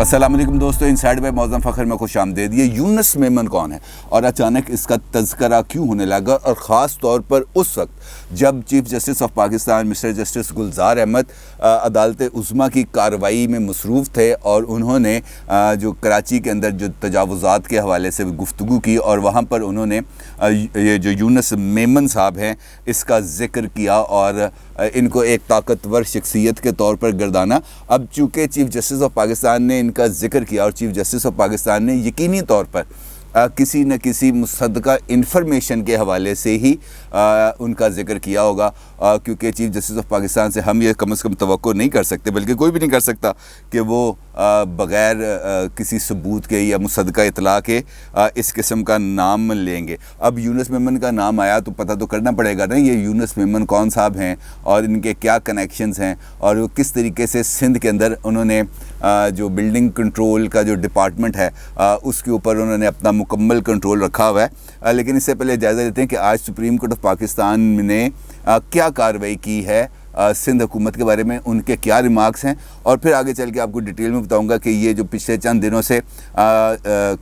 السلام علیکم دوستو، انسائیڈ بائی موزم فخر میں خوش آمدید۔ یہ یونس میمن کون ہے اور اچانک اس کا تذکرہ کیوں ہونے لگا، اور خاص طور پر اس وقت جب chief justice of Pakistan mister justice Gulzar Ahmed عدالت عظمیٰ کی کارروائی میں مصروف تھے، اور انہوں نے جو کراچی کے اندر جو تجاوزات کے حوالے سے گفتگو کی، اور وہاں پر انہوں نے یہ جو یونس میمن صاحب ہیں اس کا ذکر کیا اور ان کو ایک طاقتور شخصیت کے طور پر گردانا۔ اب چونکہ چیف جسٹس آف پاکستان نے ان کا ذکر کیا، اور چیف جسٹس آف پاکستان نے یقینی طور پر کسی نہ کسی مصدقہ انفارمیشن کے حوالے سے ہی ان کا ذکر کیا ہوگا، کیونکہ چیف جسٹس آف پاکستان سے ہم یہ کم از کم توقع نہیں کر سکتے، بلکہ کوئی بھی نہیں کر سکتا کہ وہ بغیر کسی ثبوت کے یا مصدقہ اطلاع کے اس قسم کا نام لیں گے۔ اب یونس میمن کا نام آیا تو پتہ تو کرنا پڑے گا نا، یہ یونس میمن کون صاحب ہیں اور ان کے کیا کنیکشنز ہیں، اور وہ کس طریقے سے سندھ کے اندر انہوں نے جو بلڈنگ کنٹرول کا جو ڈپارٹمنٹ ہے اس کے اوپر انہوں نے اپنا مکمل کنٹرول رکھا ہوا ہے۔ لیکن اس سے پہلے جائزہ لیتے ہیں کہ آج سپریم کورٹ آف پاکستان نے کیا کارروائی کی ہے سندھ حکومت کے بارے میں، ان کے کیا ریمارکس ہیں، اور پھر آگے چل کے آپ کو ڈیٹیل میں بتاؤں گا کہ یہ جو پچھلے چند دنوں سے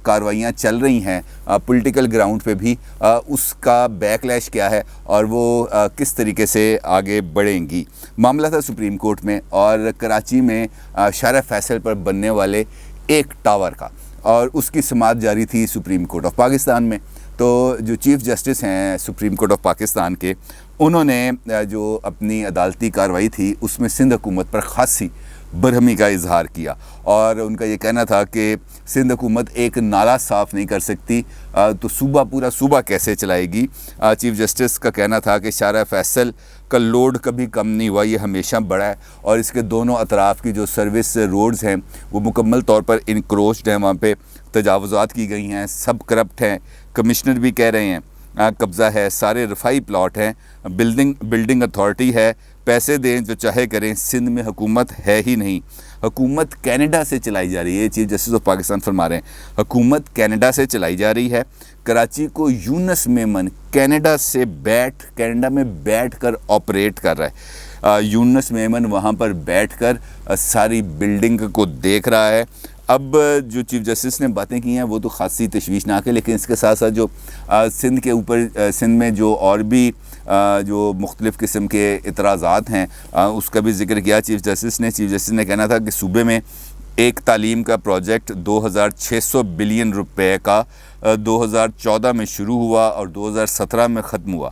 کارروائیاں چل رہی ہیں پولیٹیکل گراؤنڈ پہ بھی، اس کا بیک لیش کیا ہے اور وہ کس طریقے سے آگے بڑھیں گی۔ معاملہ تھا سپریم کورٹ میں، اور کراچی میں شارع فیصل پر بننے والے ایک ٹاور کا، اور اس کی سماعت جاری تھی سپریم کورٹ آف پاکستان میں۔ تو جو چیف جسٹس ہیں سپریم کورٹ آف پاکستان کے، انہوں نے جو اپنی عدالتی کارروائی تھی اس میں سندھ حکومت پر خاصی برہمی کا اظہار کیا، اور ان کا یہ کہنا تھا کہ سندھ حکومت ایک نالہ صاف نہیں کر سکتی تو پورا صوبہ کیسے چلائے گی۔ چیف جسٹس کا کہنا تھا کہ شارع فیصل کا لوڈ کبھی کم نہیں ہوا، یہ ہمیشہ بڑھا ہے، اور اس کے دونوں اطراف کی جو سروس روڈز ہیں وہ مکمل طور پر انکروچڈ ہیں، وہاں پہ تجاوزات کی گئی ہیں، سب کرپٹ ہیں، کمشنر بھی کہہ رہے ہیں قبضہ ہے، سارے رفائی پلاٹ ہیں، بلڈنگ اتھارٹی ہے، پیسے دیں جو چاہے کریں، سندھ میں حکومت ہے ہی نہیں، حکومت کینیڈا سے چلائی جا رہی ہے۔ چیف جسٹس آف پاکستان فرما رہے ہیں حکومت کینیڈا سے چلائی جا رہی ہے۔ کراچی کو یونس میمن کینیڈا میں بیٹھ کر آپریٹ کر رہا ہے، یونس میمن وہاں پر بیٹھ کر ساری بلڈنگ کو دیکھ رہا ہے۔ اب جو چیف جسٹس نے باتیں کی ہیں وہ تو خاصی تشویشناک ہے، لیکن اس کے ساتھ ساتھ جو سندھ میں جو اور بھی جو مختلف قسم کے اعتراضات ہیں اس کا بھی ذکر کیا چیف جسٹس نے۔ چیف جسٹس نے کہنا تھا کہ صوبے میں ایک تعلیم کا پروجیکٹ 2600 بلین روپے کا 2014 میں شروع ہوا اور 2017 میں ختم ہوا۔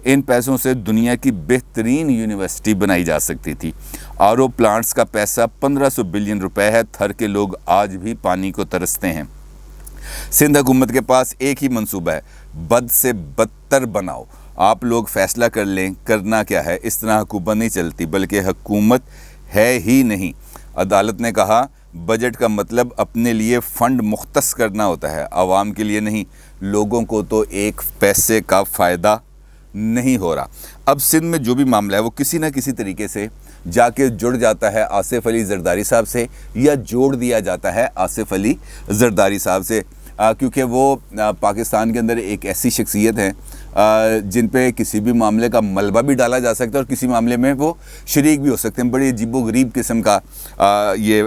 ان پیسوں سے دنیا کی بہترین یونیورسٹی بنائی جا سکتی تھی۔ RO پلانٹس کا پیسہ 1500 بلین روپے ہے، تھر کے لوگ آج بھی پانی کو ترستے ہیں۔ سندھ حکومت کے پاس ایک ہی منصوبہ ہے، بد سے بدتر بناؤ، آپ لوگ فیصلہ کر لیں کرنا کیا ہے، اس طرح حکومت نہیں چلتی، بلکہ حکومت ہے ہی نہیں۔ عدالت نے کہا بجٹ کا مطلب اپنے لیے فنڈ مختص کرنا ہوتا ہے، عوام کے لیے نہیں، لوگوں کو تو ایک پیسے کا فائدہ نہیں ہو رہا۔ اب سندھ میں جو بھی معاملہ ہے وہ کسی نہ کسی طریقے سے جا کے جڑ جاتا ہے آصف علی زرداری صاحب سے، یا جوڑ دیا جاتا ہے آصف علی زرداری صاحب سے، کیونکہ وہ پاکستان کے اندر ایک ایسی شخصیت ہیں جن پہ کسی بھی معاملے کا ملبہ بھی ڈالا جا سکتا ہے، اور کسی معاملے میں وہ شریک بھی ہو سکتے ہیں۔ بڑی عجیب و غریب قسم کا یہ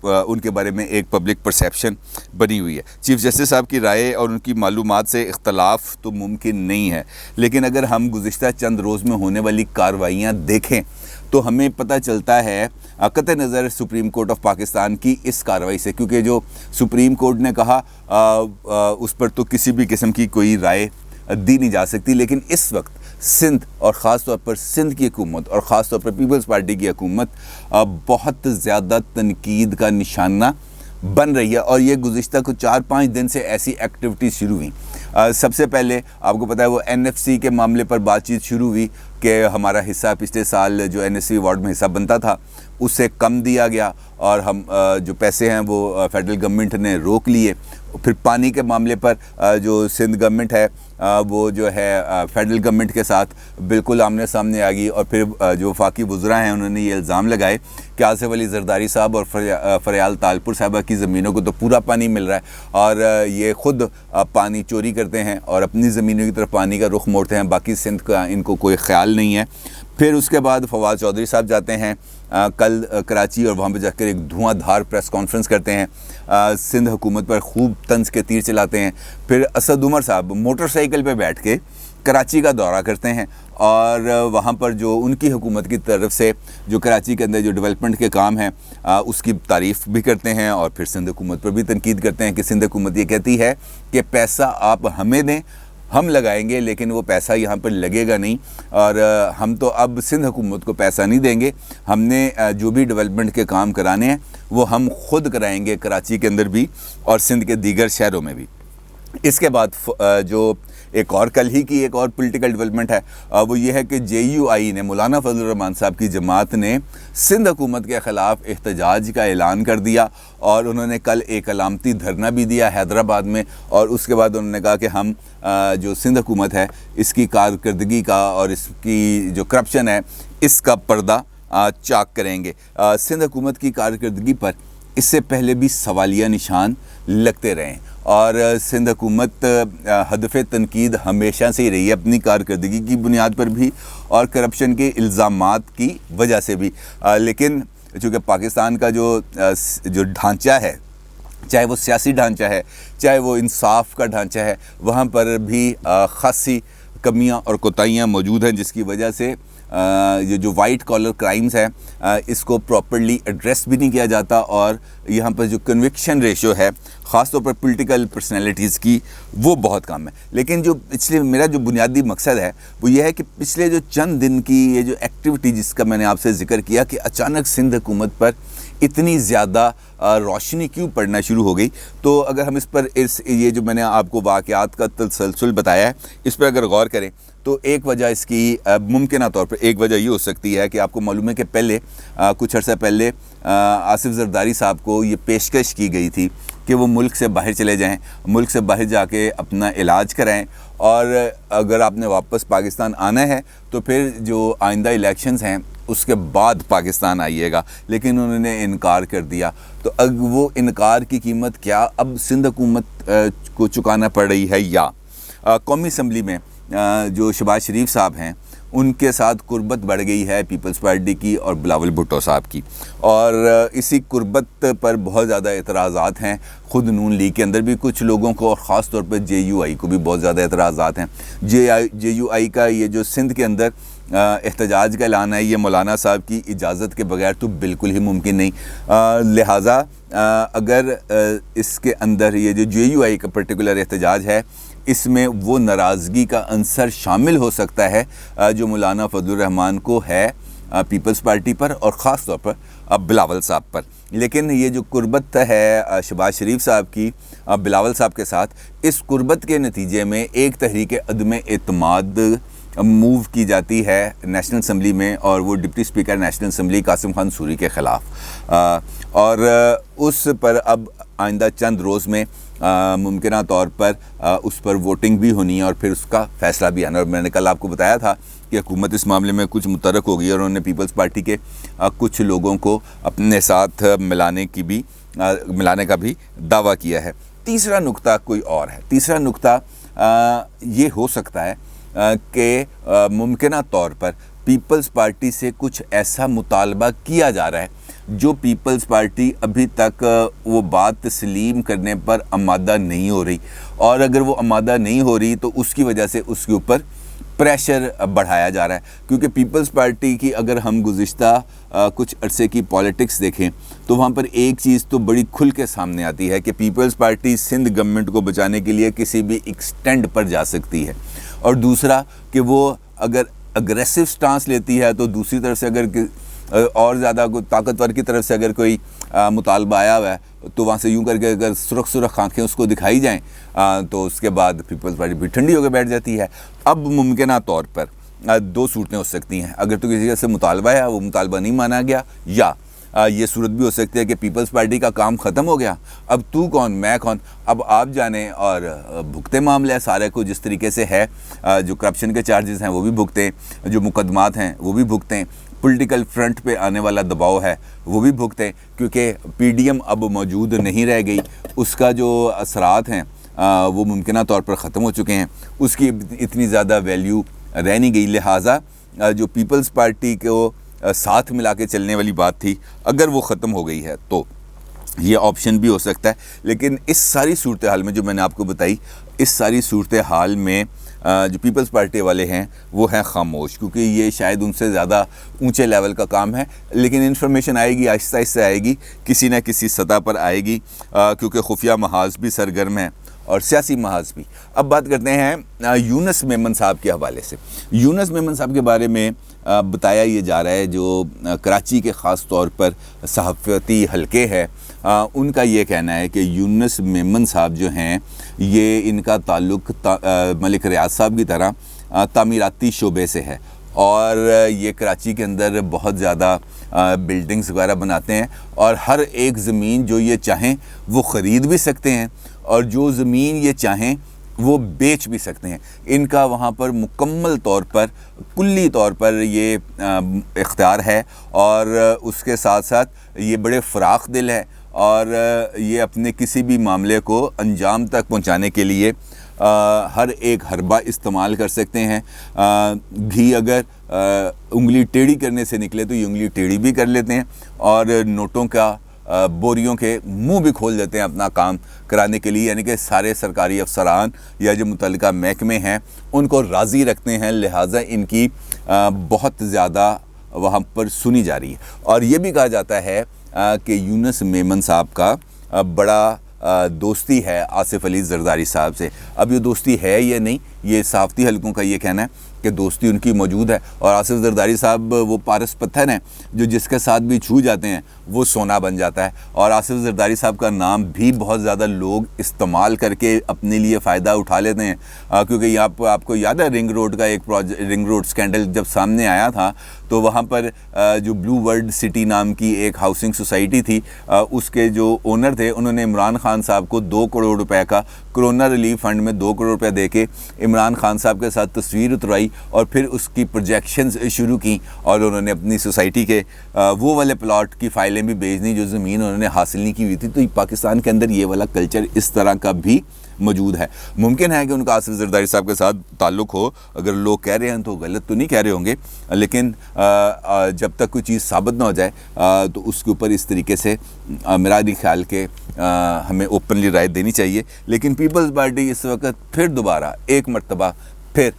ان کے بارے میں ایک پبلک پرسیپشن بنی ہوئی ہے۔ چیف جسٹس صاحب کی رائے اور ان کی معلومات سے اختلاف تو ممکن نہیں ہے، لیکن اگر ہم گزشتہ چند روز میں ہونے والی کارروائیاں دیکھیں تو ہمیں پتہ چلتا ہے قطع نظر سپریم کورٹ آف پاکستان کی اس کارروائی سے، کیونکہ جو سپریم کورٹ نے کہا اس پر تو کسی بھی قسم کی کوئی رائے دی نہیں جا سکتی، لیکن اس وقت سندھ اور خاص طور پر سندھ کی حکومت اور خاص طور پر پیپلز پارٹی کی حکومت بہت زیادہ تنقید کا نشانہ بن رہی ہے، اور یہ گزشتہ کچھ 4-5 دن سے ایسی ایکٹیویٹیز شروع ہوئیں۔ سب سے پہلے آپ کو پتہ ہے وہ NFC کے معاملے پر بات چیت شروع ہوئی کہ ہمارا حصہ پچھلے سال جو NFC ایوارڈ میں حصہ بنتا تھا اس سے کم دیا گیا، اور ہم جو پیسے ہیں وہ فیڈرل گورنمنٹ نے روک لیے۔ پھر پانی کے معاملے پر جو سندھ گورنمنٹ ہے وہ جو ہے فیڈرل گورنمنٹ کے ساتھ بالکل آمنے سامنے آ گئی، اور پھر جو وفاقی وزراء ہیں انہوں نے یہ الزام لگائے کہ آصف علی زرداری صاحب اور فریال تالپور صاحبہ کی زمینوں کو تو پورا پانی مل رہا ہے، اور یہ خود پانی چوری کرتے ہیں اور اپنی زمینوں کی طرف پانی کا رخ موڑتے ہیں، باقی سندھ کا ان کو کوئی خیال نہیں ہے۔ پھر اس کے بعد فواد چودھری صاحب جاتے ہیں کل کراچی، اور وہاں پہ جا کر ایک دھواں دھار پریس کانفرنس کرتے ہیں، سندھ حکومت پر خوب طنز کے تیر چلاتے ہیں۔ پھر اسد عمر صاحب موٹر سائیکل پہ بیٹھ کے کراچی کا دورہ کرتے ہیں، اور وہاں پر جو ان کی حکومت کی طرف سے جو کراچی کے اندر جو ڈیولپمنٹ کے کام ہیں اس کی تعریف بھی کرتے ہیں، اور پھر سندھ حکومت پر بھی تنقید کرتے ہیں کہ سندھ حکومت یہ کہتی ہے کہ پیسہ آپ ہمیں دیں، ہم لگائیں گے، لیکن وہ پیسہ یہاں پر لگے گا نہیں، اور ہم تو اب سندھ حکومت کو پیسہ نہیں دیں گے، ہم نے جو بھی ڈیولپمنٹ کے کام کرانے ہیں وہ ہم خود کرائیں گے، کراچی کے اندر بھی اور سندھ کے دیگر شہروں میں بھی۔ اس کے بعد جو ایک اور کل ہی کی ایک اور پولیٹیکل ڈیولپمنٹ ہے وہ یہ ہے کہ جے یو آئی نے، مولانا فضل الرحمان صاحب کی جماعت نے سندھ حکومت کے خلاف احتجاج کا اعلان کر دیا، اور انہوں نے کل ایک علامتی دھرنا بھی دیا حیدرآباد میں، اور اس کے بعد انہوں نے کہا کہ ہم جو سندھ حکومت ہے اس کی کارکردگی کا اور اس کی جو کرپشن ہے اس کا پردہ چاک کریں گے۔ سندھ حکومت کی کارکردگی پر اس سے پہلے بھی سوالیہ نشان لگتے رہے ہیں، اور سندھ حکومت ہدف تنقید ہمیشہ سے ہی رہی ہے، اپنی کارکردگی کی بنیاد پر بھی اور کرپشن کے الزامات کی وجہ سے بھی، لیکن چونکہ پاکستان کا جو ڈھانچہ ہے، چاہے وہ سیاسی ڈھانچہ ہے، چاہے وہ انصاف کا ڈھانچہ ہے، وہاں پر بھی خاصی کمیاں اور کوتاہیاں موجود ہیں، جس کی وجہ سے یہ جو وائٹ کالر کرائمز ہیں اس کو پراپرلی ایڈریس بھی نہیں کیا جاتا، اور یہاں پر جو کنوکشن ریشو ہے خاص طور پر پولیٹیکل پرسنالٹیز کی وہ بہت کم ہے۔ لیکن جو میرا جو بنیادی مقصد ہے وہ یہ ہے کہ پچھلے جو چند دن کی یہ جو ایکٹیویٹی جس کا میں نے آپ سے ذکر کیا کہ اچانک سندھ حکومت پر اتنی زیادہ روشنی کیوں پڑنا شروع ہو گئی، تو اگر ہم اس پر یہ جو میں نے آپ کو واقعات کا تسلسل بتایا ہے اس پر اگر غور کریں تو ایک وجہ اس کی ممکنہ طور پر ایک وجہ یہ ہو سکتی ہے کہ آپ کو معلوم ہے کہ پہلے کچھ عرصہ پہلے آصف زرداری صاحب کو یہ پیشکش کی گئی تھی کہ وہ ملک سے باہر چلے جائیں، ملک سے باہر جا کے اپنا علاج کرائیں، اور اگر آپ نے واپس پاکستان آنا ہے تو پھر جو آئندہ الیکشنز ہیں اس کے بعد پاکستان آئیے گا، لیکن انہوں نے انکار کر دیا۔ تو وہ انکار کی قیمت کیا اب سندھ حکومت کو چکانا پڑ رہی ہے، یا قومی اسمبلی میں جو شہباز شریف صاحب ہیں ان کے ساتھ قربت بڑھ گئی ہے پیپلز پارٹی کی اور بلاول بھٹو صاحب کی، اور اسی قربت پر بہت زیادہ اعتراضات ہیں، خود نون لیگ کے اندر بھی کچھ لوگوں کو اور خاص طور پر جے یو آئی کو بھی بہت زیادہ اعتراضات ہیں۔ جے یو آئی کا یہ جو سندھ کے اندر احتجاج کا اعلان ہے یہ مولانا صاحب کی اجازت کے بغیر تو بالکل ہی ممکن نہیں، لہٰذا اگر اس کے اندر یہ جو جے یو آئی کا پرٹیکولر احتجاج ہے اس میں وہ ناراضگی کا عنصر شامل ہو سکتا ہے جو مولانا فضل الرحمان کو ہے پیپلز پارٹی پر اور خاص طور پر بلاول صاحب پر، لیکن یہ جو قربت ہے شہباز شریف صاحب کی بلاول صاحب کے ساتھ، اس قربت کے نتیجے میں ایک تحریک عدم اعتماد موو کی جاتی ہے نیشنل اسمبلی میں، اور وہ deputy speaker national assembly Qasim Khan sorry کے خلاف، اور اس پر اب آئندہ چند روز میں ممکنہ طور پر اس پر ووٹنگ بھی ہونی ہے اور پھر اس کا فیصلہ بھی آنا، اور میں نے کل آپ کو بتایا تھا کہ حکومت اس معاملے میں کچھ متحرک ہو گئی اور انہوں نے پیپلز پارٹی کے کچھ لوگوں کو اپنے ساتھ ملانے کا بھی دعویٰ کیا ہے۔ تیسرا نقطہ کوئی اور ہے، تیسرا نقطہ یہ ہو سکتا ہے کہ ممکنہ طور پر پیپلز پارٹی سے کچھ ایسا مطالبہ کیا جا رہا ہے جو پیپلز پارٹی ابھی تک وہ بات تسلیم کرنے پر آمادہ نہیں ہو رہی، اور اگر وہ آمادہ نہیں ہو رہی تو اس کی وجہ سے اس کے اوپر پریشر بڑھایا جا رہا ہے، کیونکہ پیپلز پارٹی کی اگر ہم گزشتہ کچھ عرصے کی پالیٹکس دیکھیں تو وہاں پر ایک چیز تو بڑی کھل کے سامنے آتی ہے کہ پیپلز پارٹی سندھ گورنمنٹ کو بچانے کے لیے کسی بھی ایکسٹینڈ پر جا سکتی ہے، اور دوسرا کہ وہ اگر اگریسو سٹانس لیتی ہے تو دوسری طرف سے اگر اور زیادہ کوئی طاقتور کی طرف سے اگر کوئی مطالبہ آیا ہوا ہے تو وہاں سے یوں کر کے اگر سرخ آنکھیں اس کو دکھائی جائیں تو اس کے بعد پیپلز پارٹی بھی ٹھنڈی ہو کے بیٹھ جاتی ہے۔ اب ممکنہ طور پر دو صورتیں ہو سکتی ہیں، اگر تو کسی سے مطالبہ ہے وہ مطالبہ نہیں مانا گیا، یا یہ صورت بھی ہو سکتی ہے کہ پیپلز پارٹی کا کام ختم ہو گیا، اب تو کون میں کون، اب آپ جانیں اور بھگتے معاملہ ہے سارے کو جس طریقے سے ہے، جو کرپشن کے چارجز ہیں وہ بھی بھگتیں، جو مقدمات ہیں وہ بھی بھگتیں، پولیٹیکل فرنٹ پہ آنے والا دباؤ ہے وہ بھی بھگتیں، کیونکہ پی ڈی ایم اب موجود نہیں رہ گئی، اس کا جو اثرات ہیں وہ ممکنہ طور پر ختم ہو چکے ہیں، اس کی اتنی زیادہ ویلیو رہ نہیں گئی، لہٰذا جو پیپلز پارٹی کو ساتھ ملا کے چلنے والی بات تھی اگر وہ ختم ہو گئی ہے تو یہ آپشن بھی ہو سکتا ہے۔ لیکن اس ساری صورتحال میں جو میں نے آپ کو بتائی، اس ساری صورتحال میں جو پیپلز پارٹی والے ہیں وہ ہیں خاموش، کیونکہ یہ شاید ان سے زیادہ اونچے لیول کا کام ہے، لیکن انفارمیشن آئے گی، آہستہ آہستہ آئے گی، کسی نہ کسی سطح پر آئے گی، کیونکہ خفیہ محاذ بھی سرگرم ہیں اور سیاسی محاذ بھی۔ اب بات کرتے ہیں یونس میمن صاحب کے حوالے سے۔ یونس میمن صاحب کے بارے میں بتایا یہ جا رہا ہے، جو کراچی کے خاص طور پر صحافتی حلقے ہے، ان کا یہ کہنا ہے کہ یونس میمن صاحب جو ہیں یہ ان کا تعلق ملک ریاض صاحب کی طرح تعمیراتی شعبے سے ہے، اور یہ کراچی کے اندر بہت زیادہ بلڈنگز وغیرہ بناتے ہیں، اور ہر ایک زمین جو یہ چاہیں وہ خرید بھی سکتے ہیں، اور جو زمین یہ چاہیں وہ بیچ بھی سکتے ہیں۔ ان کا وہاں پر مکمل طور پر کلی طور پر یہ اختیار ہے، اور اس کے ساتھ ساتھ یہ بڑے فراخ دل ہے، اور یہ اپنے کسی بھی معاملے کو انجام تک پہنچانے کے لیے ہر ایک حربہ استعمال کر سکتے ہیں۔ گھی اگر انگلی ٹیڑھی کرنے سے نکلے تو یہ انگلی ٹیڑھی بھی کر لیتے ہیں، اور نوٹوں کا بوریوں کے منہ بھی کھول دیتے ہیں اپنا کام کرانے کے لیے، یعنی کہ سارے سرکاری افسران یا جو متعلقہ محکمے ہیں ان کو راضی رکھتے ہیں، لہٰذا ان کی بہت زیادہ وہاں پر سنی جا رہی ہے۔ اور یہ بھی کہا جاتا ہے کہ یونس میمن صاحب کا بڑا دوستی ہے آصف علی زرداری صاحب سے۔ اب یہ دوستی ہے یا نہیں، یہ صحافتی حلقوں کا یہ کہنا ہے کہ دوستی ان کی موجود ہے، اور آصف زرداری صاحب وہ پارس پتھر ہیں جو جس کے ساتھ بھی چھو جاتے ہیں وہ سونا بن جاتا ہے، اور آصف زرداری صاحب کا نام بھی بہت زیادہ لوگ استعمال کر کے اپنے لیے فائدہ اٹھا لیتے ہیں، کیونکہ یہاں پر آپ کو یاد ہے رنگ روڈ کا ایک رنگ روڈ سکینڈل جب سامنے آیا تھا تو وہاں پر جو بلو ورلڈ سٹی نام کی ایک ہاؤسنگ سوسائٹی تھی، اس کے جو اونر تھے انہوں نے عمران خان صاحب کو 2 کروڑ روپے کا کرونا ریلیف فنڈ میں 2 کروڑ روپے دے کے عمران خان صاحب کے ساتھ تصویر اتروائی، اور پھر اس کی پروجیکشنز شروع کی، اور انہوں نے اپنی سوسائٹی کے وہ والے پلاٹ کی فائلیں بھی بھیج دیں جو زمین انہوں نے حاصل نہیں کی ہوئی تھی۔ تو پاکستان کے اندر یہ والا کلچر اس طرح کا بھی موجود ہے۔ ممکن ہے کہ ان کا آصف زرداری صاحب کے ساتھ تعلق ہو، اگر لوگ کہہ رہے ہیں تو غلط تو نہیں کہہ رہے ہوں گے، لیکن جب تک کوئی چیز ثابت نہ ہو جائے تو اس کے اوپر اس طریقے سے میرا نہیں خیال کہ ہمیں اوپنلی رائے دینی چاہیے۔ لیکن پیپلز پارٹی اس وقت پھر دوبارہ ایک مرتبہ پھر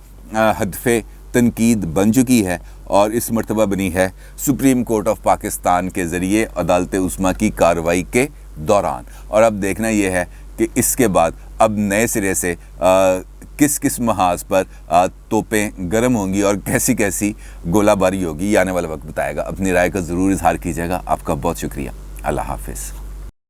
ہدف تنقید بن چکی ہے، اور اس مرتبہ بنی ہے سپریم کورٹ آف پاکستان کے ذریعے عدالت عظمیٰ کی کارروائی کے دوران۔ اور اب دیکھنا یہ ہے کہ اس کے بعد اب نئے سرے سے کس کس محاذ پر توپیں گرم ہوں گی اور کیسی کیسی گولہ باری ہوگی، یہ آنے والا وقت بتائے گا۔ اپنی رائے کا ضرور اظہار کیجیے گا۔ آپ کا بہت شکریہ۔ اللہ حافظ۔